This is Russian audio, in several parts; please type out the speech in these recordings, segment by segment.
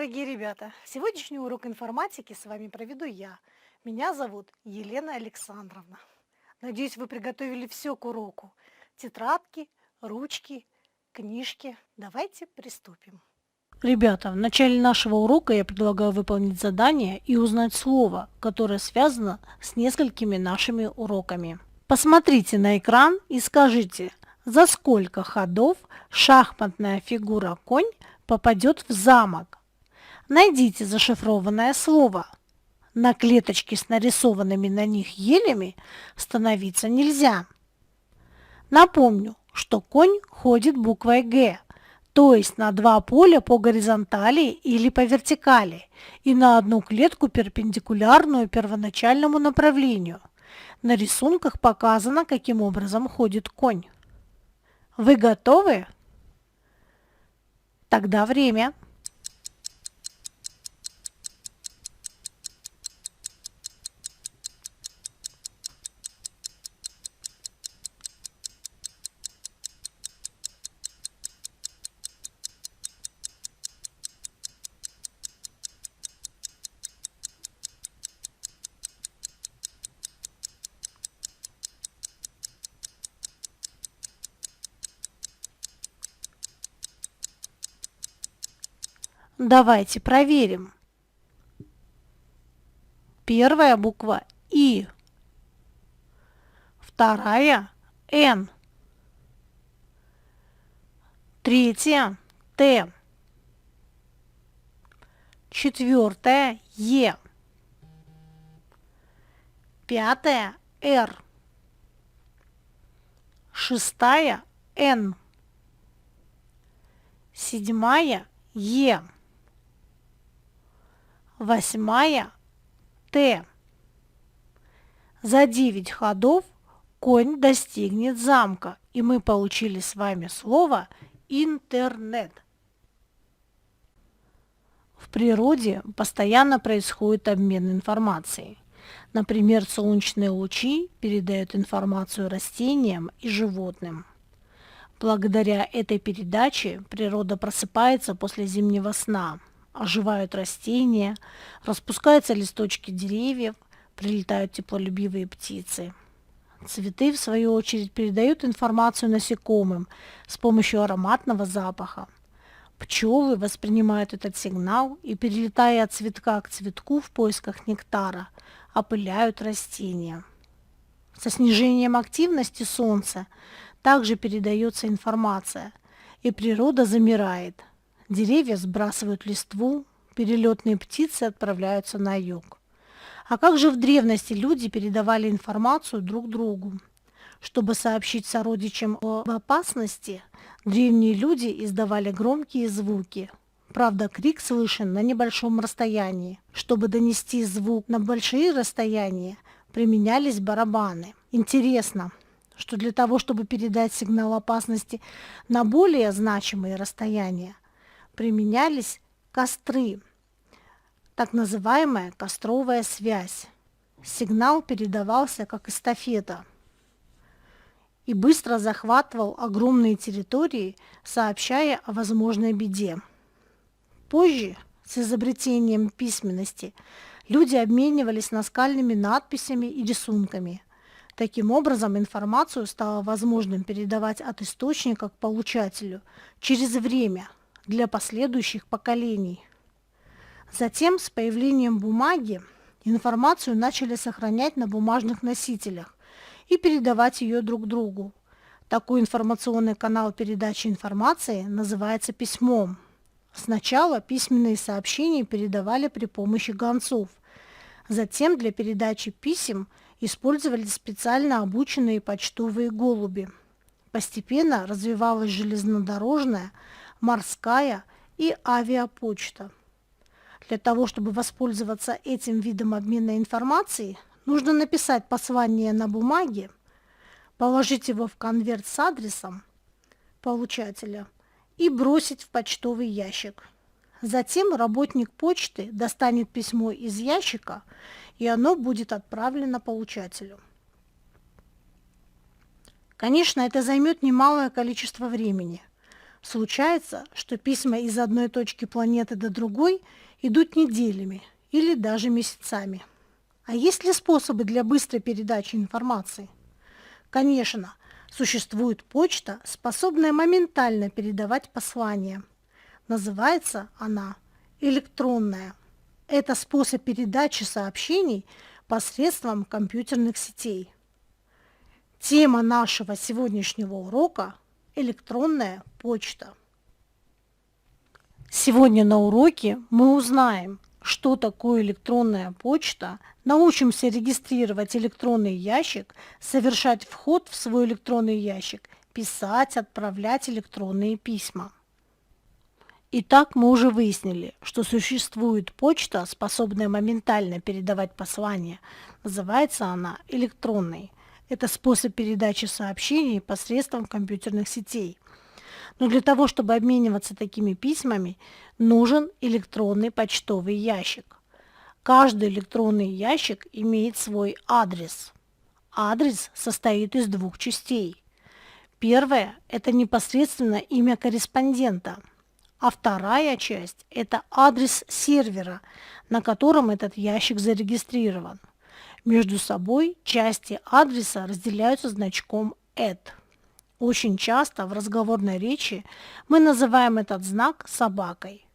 дорогие ребята! Сегодняшний урок информатики с вами проведу я. Меня зовут Елена Александровна. Надеюсь, вы приготовили все к уроку. Тетрадки, ручки, книжки. Давайте приступим. Ребята, в начале нашего урока я предлагаю выполнить задание и узнать слово, которое связано с несколькими нашими уроками. Посмотрите на экран и скажите, за сколько ходов шахматная фигура конь попадет в замок. Найдите зашифрованное слово. На клеточке с нарисованными на них елями становиться нельзя. Напомню, что конь ходит буквой «Г», то есть на два поля по горизонтали или по вертикали и на одну клетку перпендикулярную первоначальному направлению. На рисунках показано, каким образом ходит конь. Вы готовы? Тогда время. Давайте проверим. Первая буква И, вторая Н, третья Т, четвертая Е, пятая Р, шестая Н, седьмая Е, восьмая Т. За 9 ходов конь достигнет замка, и мы получили с вами слово «интернет». В природе постоянно происходит обмен информацией. Например, солнечные лучи передают информацию растениям и животным. Благодаря этой передаче природа просыпается после зимнего сна, оживают растения, распускаются листочки деревьев, прилетают теплолюбивые птицы. Цветы, в свою очередь, передают информацию насекомым с помощью ароматного запаха. Пчелы воспринимают этот сигнал и, перелетая от цветка к цветку в поисках нектара, опыляют растения. Со снижением активности Солнца также передается информация, и природа замирает. Деревья сбрасывают листву, перелетные птицы отправляются на юг. А как же в древности люди передавали информацию друг другу? Чтобы сообщить сородичам об опасности, древние люди издавали громкие звуки. Правда, крик слышен на небольшом расстоянии. Чтобы донести звук на большие расстояния, применялись барабаны. Интересно, что для того, чтобы передать сигнал опасности на более значимые расстояния, применялись костры, так называемая костровая связь. Сигнал передавался как эстафета и быстро захватывал огромные территории, сообщая о возможной беде. Позже, с изобретением письменности, люди обменивались наскальными надписями и рисунками. Таким образом, информацию стало возможным передавать от источника к получателю через время для последующих поколений. Затем, с появлением бумаги, информацию начали сохранять на бумажных носителях и передавать ее друг другу. Такой информационный канал передачи информации называется письмом. Сначала письменные сообщения передавали при помощи гонцов. Затем для передачи писем использовали специально обученные почтовые голуби. Постепенно развивалась железнодорожная, морская и авиапочта. Для того, чтобы воспользоваться этим видом обмена информацией, нужно написать послание на бумаге, положить его в конверт с адресом получателя и бросить в почтовый ящик. Затем работник почты достанет письмо из ящика, и оно будет отправлено получателю. Конечно, это займет немалое количество времени. Случается, что письма из одной точки планеты до другой идут неделями или даже месяцами. А есть ли способы для быстрой передачи информации? Конечно, существует почта, способная моментально передавать послания. Называется она электронная. Это способ передачи сообщений посредством компьютерных сетей. Тема нашего сегодняшнего урока – электронная почта. Сегодня на уроке мы узнаем, что такое электронная почта, научимся регистрировать электронный ящик, совершать вход в свой электронный ящик, писать, отправлять электронные письма. Итак, мы уже выяснили, что существует почта, способная моментально передавать послания. Называется она электронной. Это способ передачи сообщений посредством компьютерных сетей. Но для того, чтобы обмениваться такими письмами, нужен электронный почтовый ящик. Каждый электронный ящик имеет свой адрес. Адрес состоит из двух частей. Первая – это непосредственно имя корреспондента, а вторая часть – это адрес сервера, на котором этот ящик зарегистрирован. Между собой части адреса разделяются значком «@». Очень часто в разговорной речи мы называем этот знак собакой.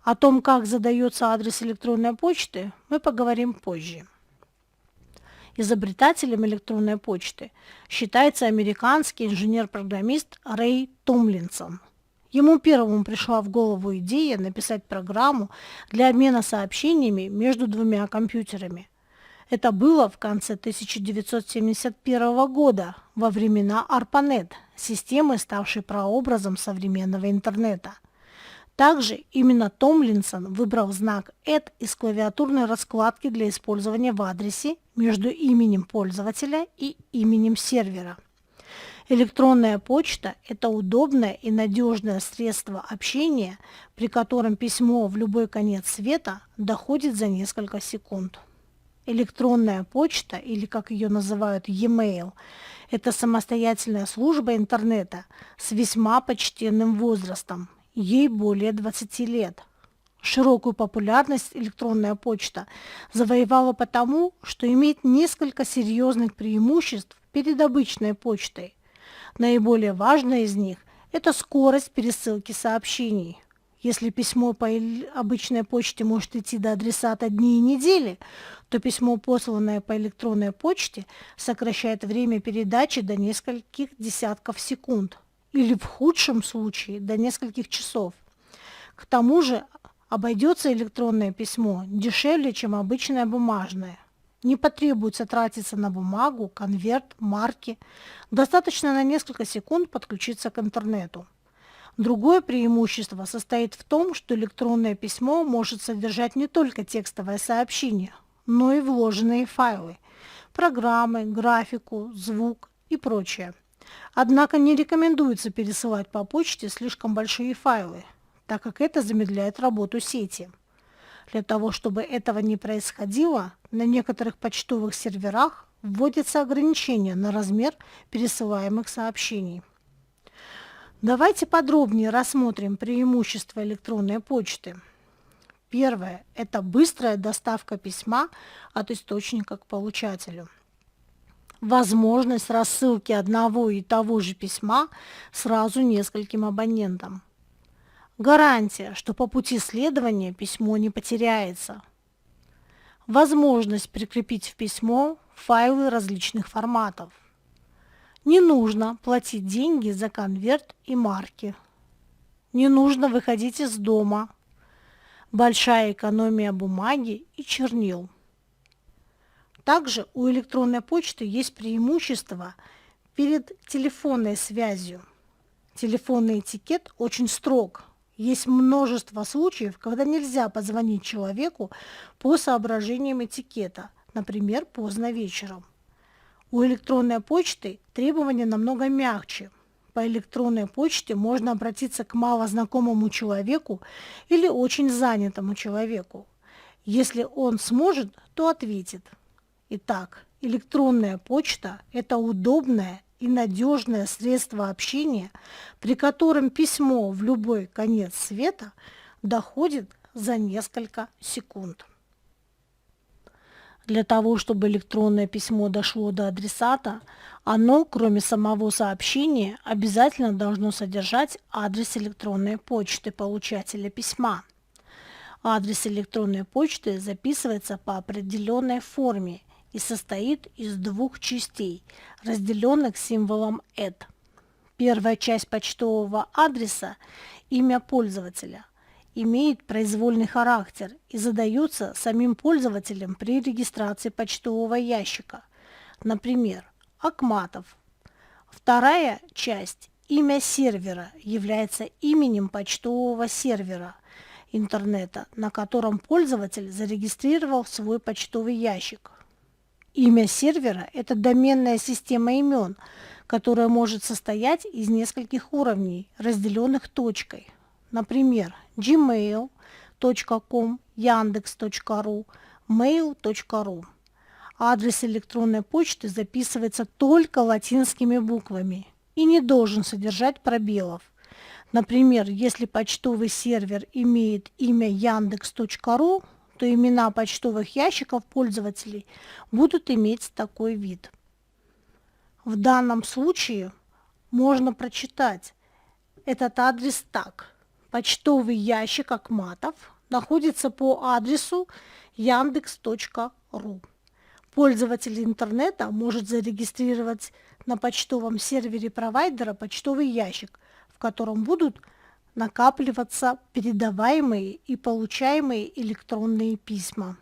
О том, как задается адрес электронной почты, мы поговорим позже. Изобретателем электронной почты считается американский инженер-программист Рэй Томлинсон. Ему первому пришла в голову идея написать программу для обмена сообщениями между двумя компьютерами. Это было в конце 1971 года, во времена ARPANET, системы, ставшей прообразом современного интернета. Также именно Томлинсон выбрал знак @ из клавиатурной раскладки для использования в адресе между именем пользователя и именем сервера. Электронная почта – это удобное и надежное средство общения, при котором письмо в любой конец света доходит за несколько секунд. Электронная почта, или как ее называют e-mail, это самостоятельная служба интернета с весьма почтенным возрастом, ей более 20 лет. Широкую популярность электронная почта завоевала потому, что имеет несколько серьезных преимуществ перед обычной почтой. Наиболее важное из них – это скорость пересылки сообщений. Если письмо по обычной почте может идти до адресата дни и недели, то письмо, посланное по электронной почте, сокращает время передачи до нескольких десятков секунд, или в худшем случае до нескольких часов. К тому же обойдется электронное письмо дешевле, чем обычное бумажное. Не потребуется тратиться на бумагу, конверт, марки. Достаточно на несколько секунд подключиться к интернету. Другое преимущество состоит в том, что электронное письмо может содержать не только текстовое сообщение, но и вложенные файлы, программы, графику, звук и прочее. Однако не рекомендуется пересылать по почте слишком большие файлы, так как это замедляет работу сети. Для того, чтобы этого не происходило, на некоторых почтовых серверах вводятся ограничения на размер пересылаемых сообщений. Давайте подробнее рассмотрим преимущества электронной почты. Первое – это быстрая доставка письма от источника к получателю. Возможность рассылки одного и того же письма сразу нескольким абонентам. Гарантия, что по пути следования письмо не потеряется. Возможность прикрепить в письмо файлы различных форматов. Не нужно платить деньги за конверт и марки. Не нужно выходить из дома. Большая экономия бумаги и чернил. Также у электронной почты есть преимущество перед телефонной связью. Телефонный этикет очень строг. Есть множество случаев, когда нельзя позвонить человеку по соображениям этикета, например, поздно вечером. У электронной почты требования намного мягче. По электронной почте можно обратиться к малознакомому человеку или очень занятому человеку. Если он сможет, то ответит. Итак, электронная почта – это удобное и надежное средство общения, при котором письмо в любой конец света доходит за несколько секунд. Для того, чтобы электронное письмо дошло до адресата, оно, кроме самого сообщения, обязательно должно содержать адрес электронной почты получателя письма. Адрес электронной почты записывается по определенной форме и состоит из двух частей, разделенных символом «@». Первая часть почтового адреса, имя пользователя, имеет произвольный характер и задается самим пользователем при регистрации почтового ящика, например, Акматов. Вторая часть, имя сервера, является именем почтового сервера интернета, на котором пользователь зарегистрировал свой почтовый ящик. Имя сервера – это доменная система имен, которая может состоять из нескольких уровней, разделенных точкой. Например, gmail.com, yandex.ru, mail.ru. Адрес электронной почты записывается только латинскими буквами и не должен содержать пробелов. Например, если почтовый сервер имеет имя yandex.ru, то имена почтовых ящиков пользователей будут иметь такой вид. В данном случае можно прочитать этот адрес так. Почтовый ящик Акматов находится по адресу yandex.ru. Пользователь интернета может зарегистрировать на почтовом сервере провайдера почтовый ящик, в котором будут накапливаться передаваемые и получаемые электронные письма.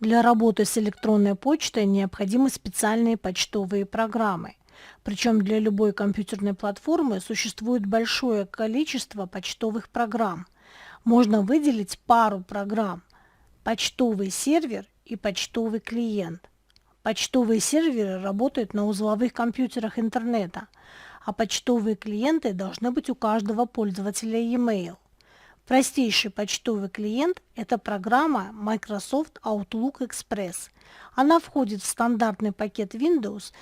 Для работы с электронной почтой необходимы специальные почтовые программы. Причем для любой компьютерной платформы существует большое количество почтовых программ. Можно выделить пару программ – почтовый сервер и почтовый клиент. Почтовые серверы работают на узловых компьютерах интернета, а почтовые клиенты должны быть у каждого пользователя e-mail. Простейший почтовый клиент – это программа Microsoft Outlook Express. Она входит в стандартный пакет Windows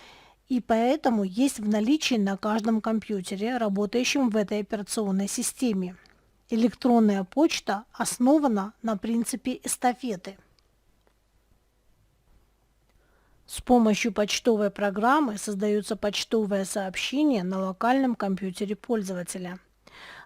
и поэтому есть в наличии на каждом компьютере, работающем в этой операционной системе. Электронная почта основана на принципе эстафеты. С помощью почтовой программы создается почтовое сообщение на локальном компьютере пользователя.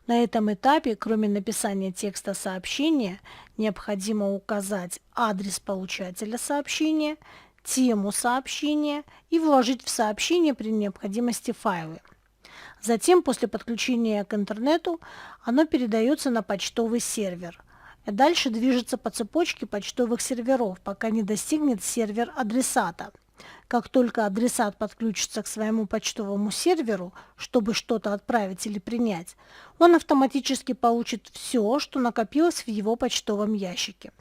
На этом этапе, кроме написания текста сообщения, необходимо указать адрес получателя сообщения, тему сообщения и вложить в сообщение при необходимости файлы. Затем, после подключения к интернету, оно передается на почтовый сервер. И дальше движется по цепочке почтовых серверов, пока не достигнет сервер адресата. Как только адресат подключится к своему почтовому серверу, чтобы что-то отправить или принять, он автоматически получит все, что накопилось в его почтовом ящике.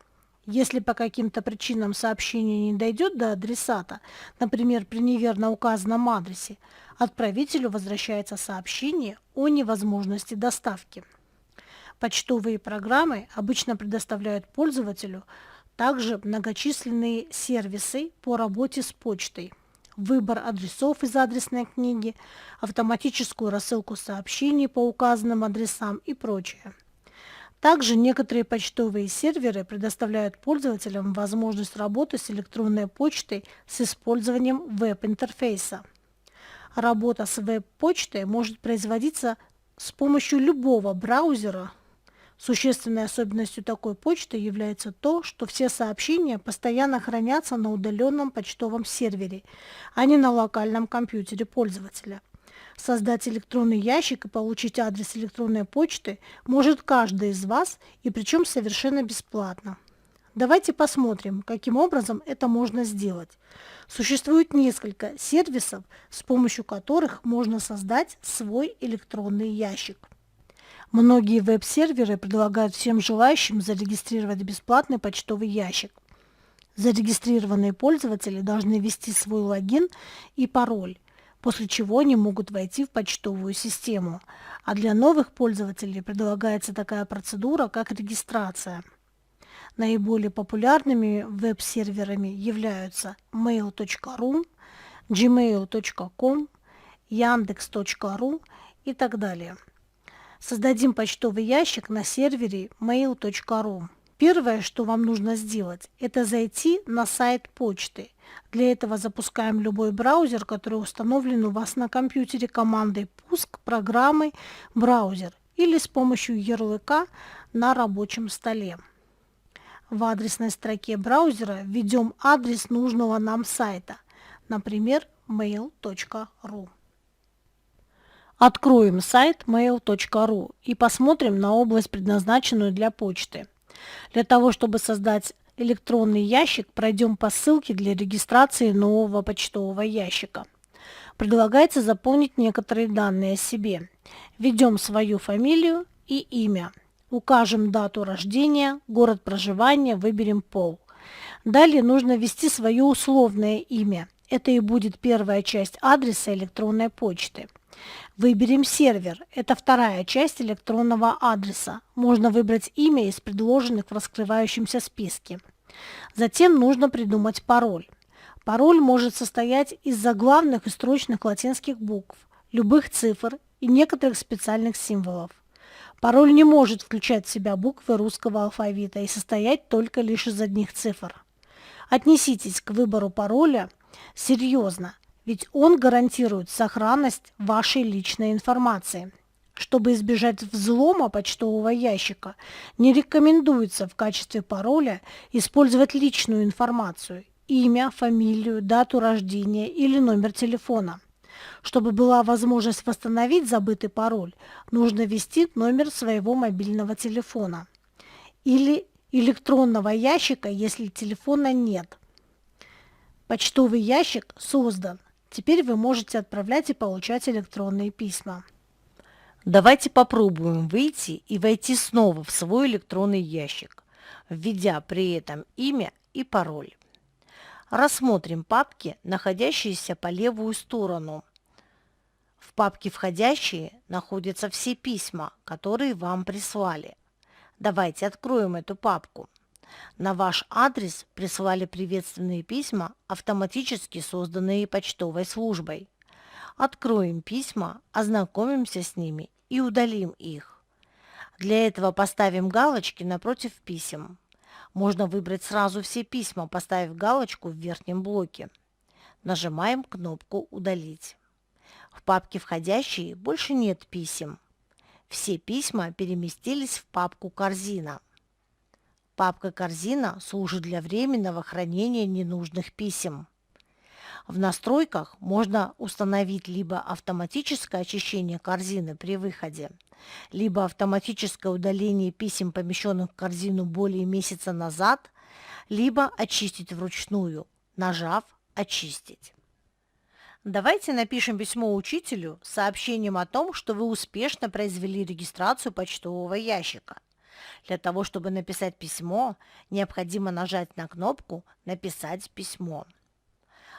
Если по каким-то причинам сообщение не дойдет до адресата, например, при неверно указанном адресе, отправителю возвращается сообщение о невозможности доставки. Почтовые программы обычно предоставляют пользователю также многочисленные сервисы по работе с почтой, выбор адресов из адресной книги, автоматическую рассылку сообщений по указанным адресам и прочее. Также некоторые почтовые серверы предоставляют пользователям возможность работы с электронной почтой с использованием веб-интерфейса. Работа с веб-почтой может производиться с помощью любого браузера. Существенной особенностью такой почты является то, что все сообщения постоянно хранятся на удаленном почтовом сервере, а не на локальном компьютере пользователя. Создать электронный ящик и получить адрес электронной почты может каждый из вас, и причем совершенно бесплатно. Давайте посмотрим, каким образом это можно сделать. Существует несколько сервисов, с помощью которых можно создать свой электронный ящик. Многие веб-серверы предлагают всем желающим зарегистрировать бесплатный почтовый ящик. Зарегистрированные пользователи должны ввести свой логин и пароль, после чего они могут войти в почтовую систему. А для новых пользователей предлагается такая процедура, как регистрация. Наиболее популярными веб-серверами являются mail.ru, gmail.com, yandex.ru и так далее. Создадим почтовый ящик на сервере mail.ru. Первое, что вам нужно сделать, это зайти на сайт почты. Для этого запускаем любой браузер, который установлен у вас на компьютере командой «Пуск» программы «Браузер» или с помощью ярлыка на рабочем столе. В адресной строке браузера введем адрес нужного нам сайта, например, mail.ru. Откроем сайт mail.ru и посмотрим на область, предназначенную для почты. Для того, чтобы создать электронный ящик, пройдем по ссылке для регистрации нового почтового ящика. Предлагается заполнить некоторые данные о себе. Введем свою фамилию и имя. Укажем дату рождения, город проживания, выберем пол. Далее нужно ввести свое условное имя. Это и будет первая часть адреса электронной почты. Выберем сервер. Это вторая часть электронного адреса. Можно выбрать имя из предложенных в раскрывающемся списке. Затем нужно придумать пароль. Пароль может состоять из заглавных и строчных латинских букв, любых цифр и некоторых специальных символов. Пароль не может включать в себя буквы русского алфавита и состоять только лишь из одних цифр. Отнеситесь к выбору пароля серьезно, ведь он гарантирует сохранность вашей личной информации. Чтобы избежать взлома почтового ящика, не рекомендуется в качестве пароля использовать личную информацию – имя, фамилию, дату рождения или номер телефона. Чтобы была возможность восстановить забытый пароль, нужно ввести номер своего мобильного телефона или электронного ящика, если телефона нет. Почтовый ящик создан. Теперь вы можете отправлять и получать электронные письма. Давайте попробуем выйти и войти снова в свой электронный ящик, введя при этом имя и пароль. Рассмотрим папки, находящиеся по левую сторону. В папке «Входящие» находятся все письма, которые вам прислали. Давайте откроем эту папку. На ваш адрес прислали приветственные письма, автоматически созданные почтовой службой. Откроем письма, ознакомимся с ними и удалим их. Для этого поставим галочки напротив писем. Можно выбрать сразу все письма, поставив галочку в верхнем блоке. Нажимаем кнопку «Удалить». В папке «Входящие» больше нет писем. Все письма переместились в папку «Корзина». Папка «Корзина» служит для временного хранения ненужных писем. В настройках можно установить либо автоматическое очищение корзины при выходе, либо автоматическое удаление писем, помещенных в корзину более месяца назад, либо очистить вручную, нажав «Очистить». Давайте напишем письмо учителю с сообщением о том, что вы успешно произвели регистрацию почтового ящика. Для того, чтобы написать письмо, необходимо нажать на кнопку «Написать письмо».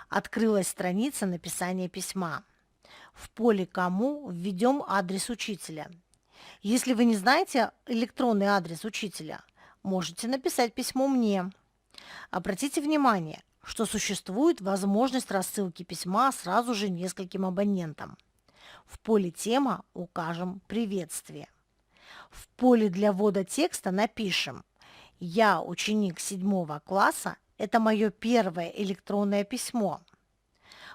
Открылась страница написания письма. В поле «Кому» введем адрес учителя. Если вы не знаете электронный адрес учителя, можете написать письмо мне. Обратите внимание, что существует возможность рассылки письма сразу же нескольким абонентам. В поле «Тема» укажем «Приветствие». В поле для ввода текста напишем «Я ученик 7 класса, это мое первое электронное письмо».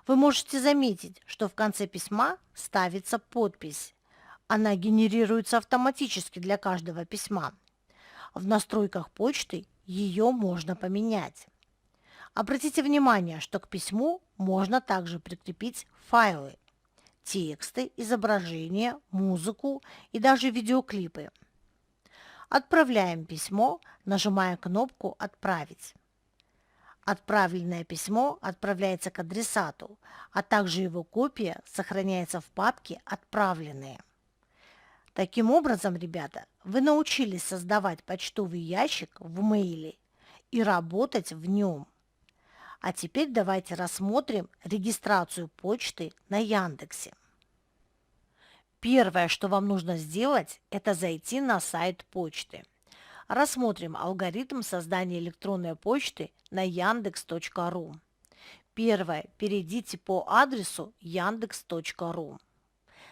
Вы можете заметить, что в конце письма ставится подпись. Она генерируется автоматически для каждого письма. В настройках почты ее можно поменять. Обратите внимание, что к письму можно также прикрепить файлы, тексты, изображения, музыку и даже видеоклипы. Отправляем письмо, нажимая кнопку «Отправить». Отправленное письмо отправляется к адресату, а также его копия сохраняется в папке «Отправленные». Таким образом, ребята, вы научились создавать почтовый ящик в мейле и работать в нем. А теперь давайте рассмотрим регистрацию почты на Яндексе. Первое, что вам нужно сделать, это зайти на сайт почты. Рассмотрим алгоритм создания электронной почты на yandex.ru. Первое. Перейдите по адресу yandex.ru.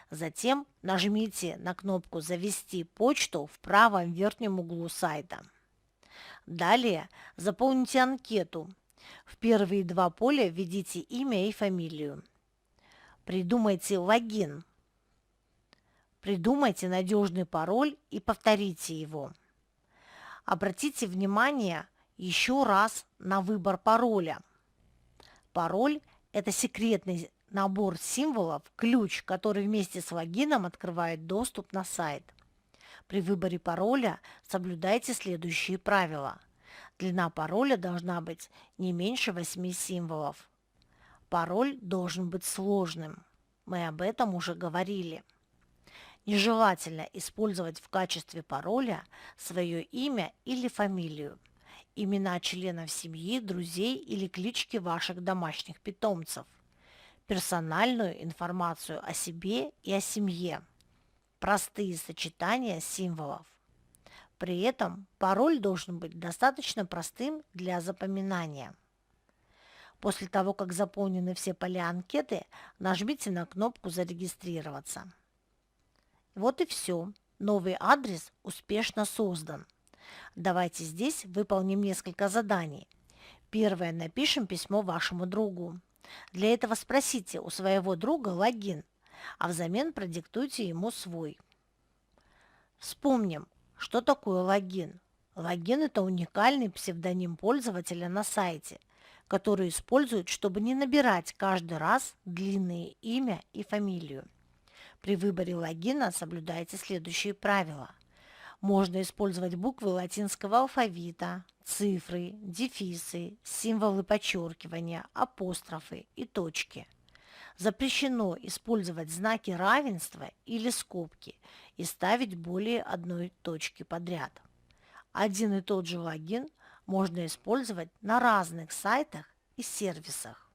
Затем нажмите на кнопку «Завести почту» в правом верхнем углу сайта. Далее заполните анкету. В первые два поля введите имя и фамилию. Придумайте логин. Придумайте надежный пароль и повторите его. Обратите внимание еще раз на выбор пароля. Пароль – это секретный набор символов, ключ, который вместе с логином открывает доступ на сайт. При выборе пароля соблюдайте следующие правила. Длина пароля должна быть не меньше 8 символов. Пароль должен быть сложным. Мы об этом уже говорили. Нежелательно использовать в качестве пароля свое имя или фамилию, имена членов семьи, друзей или клички ваших домашних питомцев, персональную информацию о себе и о семье, простые сочетания символов. При этом пароль должен быть достаточно простым для запоминания. После того, как заполнены все поля анкеты, нажмите на кнопку «Зарегистрироваться». Вот и все. Новый адрес успешно создан. Давайте здесь выполним несколько заданий. Первое. Напишем письмо вашему другу. Для этого спросите у своего друга логин, а взамен продиктуйте ему свой. Вспомним, что такое логин. Логин – это уникальный псевдоним пользователя на сайте, который используют, чтобы не набирать каждый раз длинное имя и фамилию. При выборе логина соблюдайте следующие правила. Можно использовать буквы латинского алфавита, цифры, дефисы, символы подчеркивания, апострофы и точки. Запрещено использовать знаки равенства или скобки и ставить более одной точки подряд. Один и тот же логин можно использовать на разных сайтах и сервисах.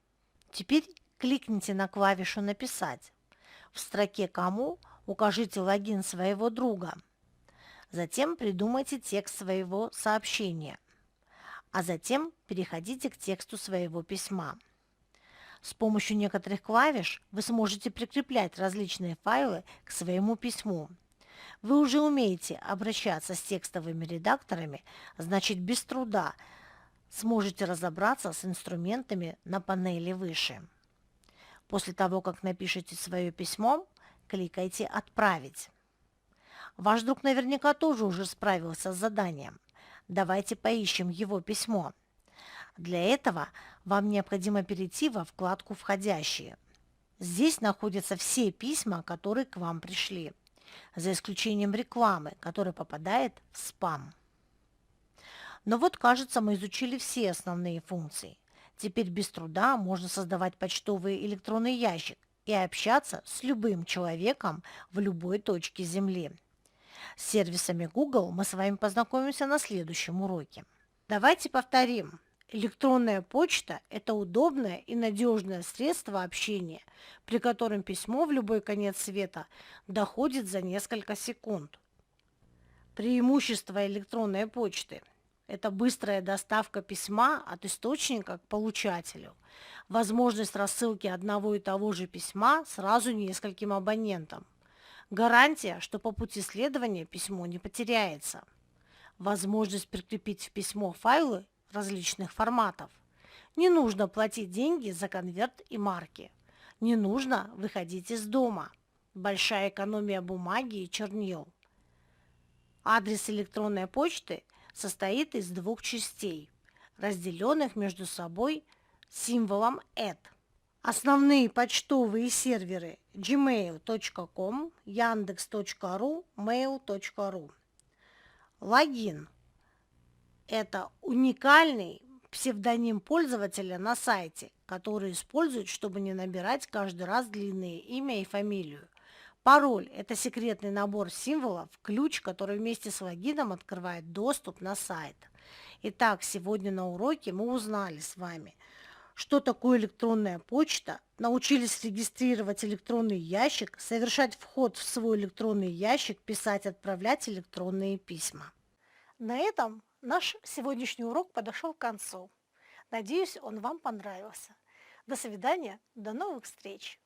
Теперь кликните на клавишу «Написать». В строке «Кому» укажите логин своего друга. Затем придумайте текст своего сообщения, а затем переходите к тексту своего письма. С помощью некоторых клавиш вы сможете прикреплять различные файлы к своему письму. Вы уже умеете обращаться с текстовыми редакторами, значит, без труда сможете разобраться с инструментами на панели выше. После того, как напишите свое письмо, кликайте «Отправить». Ваш друг наверняка тоже уже справился с заданием. Давайте поищем его письмо. Для этого вам необходимо перейти во вкладку «Входящие». Здесь находятся все письма, которые к вам пришли, за исключением рекламы, которая попадает в спам. Но вот, кажется, мы изучили все основные функции. Теперь без труда можно создавать почтовый электронный ящик и общаться с любым человеком в любой точке Земли. С сервисами Google мы с вами познакомимся на следующем уроке. Давайте повторим. Электронная почта – это удобное и надежное средство общения, при котором письмо в любой конец света доходит за несколько секунд. Преимущество электронной почты – это быстрая доставка письма от источника к получателю, возможность рассылки одного и того же письма сразу нескольким абонентам, гарантия, что по пути следования письмо не потеряется, возможность прикрепить в письмо файлы различных форматов. Не нужно платить деньги за конверт и марки. Не нужно выходить из дома. Большая экономия бумаги и чернил. Адрес электронной почты состоит из двух частей, разделенных между собой символом @. Основные почтовые серверы gmail.com, yandex.ru, mail.ru. Логин – это уникальный псевдоним пользователя на сайте, который используют, чтобы не набирать каждый раз длинное имя и фамилию. Пароль – это секретный набор символов, ключ, который вместе с логином открывает доступ на сайт. Итак, сегодня на уроке мы узнали с вами, что такое электронная почта, научились регистрировать электронный ящик, совершать вход в свой электронный ящик, писать, отправлять электронные письма. На этом наш сегодняшний урок подошел к концу. Надеюсь, он вам понравился. До свидания, до новых встреч!